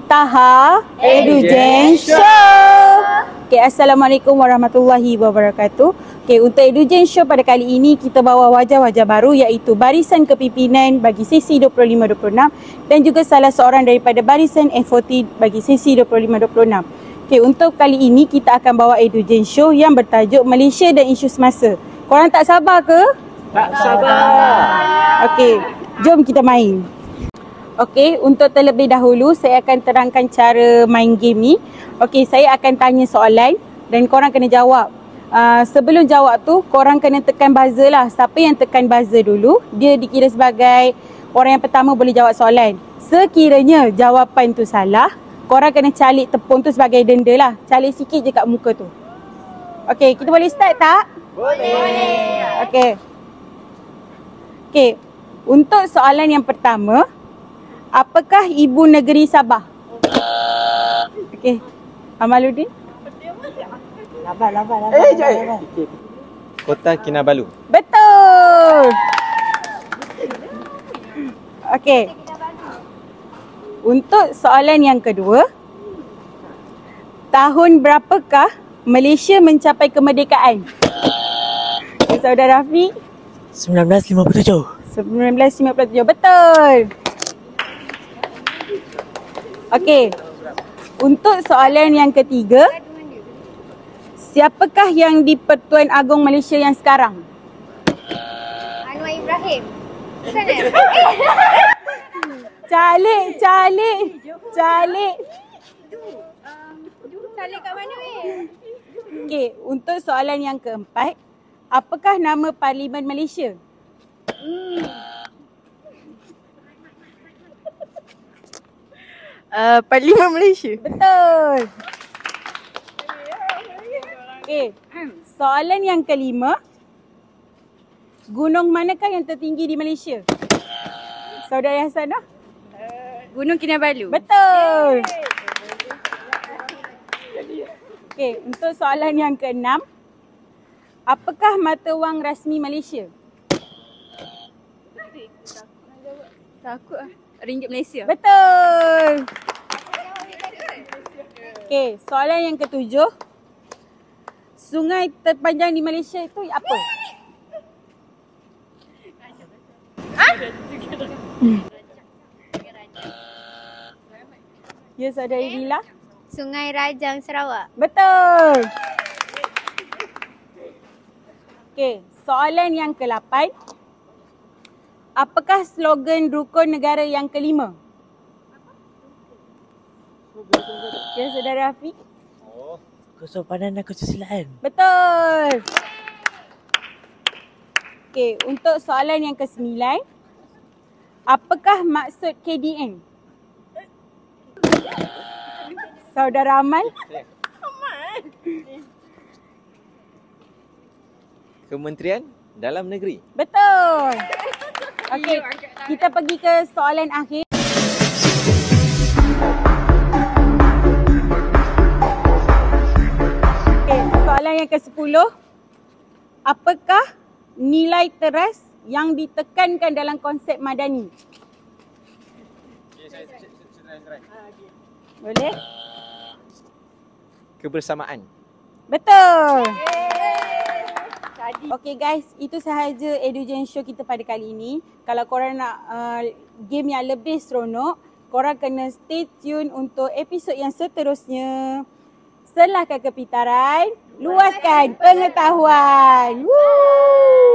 Taha Edugen Show. Okay, Assalamualaikum warahmatullahi wabarakatuh. Okay, untuk Edugen Show pada kali ini kita bawa wajah-wajah baru iaitu barisan kepimpinan bagi sesi 25-26 dan juga salah seorang daripada barisan F40 bagi sesi 25-26. Okay, untuk kali ini kita akan bawa Edugen Show yang bertajuk Malaysia dan Isu Semasa. Korang tak sabar ke? Tak sabar. Okay, jom kita main. Okey, untuk terlebih dahulu saya akan terangkan cara main game ni. Okey, saya akan tanya soalan dan korang kena jawab. Sebelum jawab tu, korang kena tekan buzzer lah. Siapa yang tekan buzzer dulu, dia dikira sebagai orang yang pertama boleh jawab soalan. Sekiranya jawapan tu salah, korang kena calik tepung tu sebagai denda lah. Calik sikit je kat muka tu. Okey, kita boleh start tak? Boleh. Okey. Okey, untuk soalan yang pertama, apakah ibu negeri Sabah? Okey. Amaluddin? Laban. Kota Kinabalu. Betul. Okey. Untuk soalan yang kedua, tahun berapakah Malaysia mencapai kemerdekaan? Saudara Rafiq? 1957. 1957. Betul. Okey. Untuk soalan yang ketiga, siapakah yang di-Pertuan Agong Malaysia yang sekarang? Anwar Ibrahim. Sana. Calik. Calik kat mana weh? Okey, untuk soalan yang keempat, apakah nama Parlimen Malaysia? Parlimen Malaysia. Betul. Okey, soalan yang kelima, gunung manakah yang tertinggi di Malaysia? Saudara Hasanah? Gunung Kinabalu. Betul. Okey, untuk soalan yang keenam, apakah mata wang rasmi Malaysia? Takut ah. Ringgit Malaysia. Betul. Okey, soalan yang ketujuh, sungai terpanjang di Malaysia itu apa? Ya, saudari Lila? Sungai Rajang Sarawak. Betul. Okey, soalan yang ke-8. Apakah slogan rukun negara yang kelima? Ya, saudara Rafiq? Kesopanan dan kesusilaan. Betul. Okey, untuk soalan yang ke-9. Apakah maksud KDN? Saudara Amal? Kementerian Dalam Negeri. Betul. Okey, kita pergi ke soalan akhir. Okey, soalan yang ke-10. Apakah nilai teras yang ditekankan dalam konsep madani? Boleh? Kebersamaan. Betul. Okay guys, itu sahaja Edugen Show kita pada kali ini. Kalau korang nak game yang lebih seronok, korang kena stay tune untuk episod yang seterusnya. Selahkan kepintaran, luaskan pengetahuan. Woo!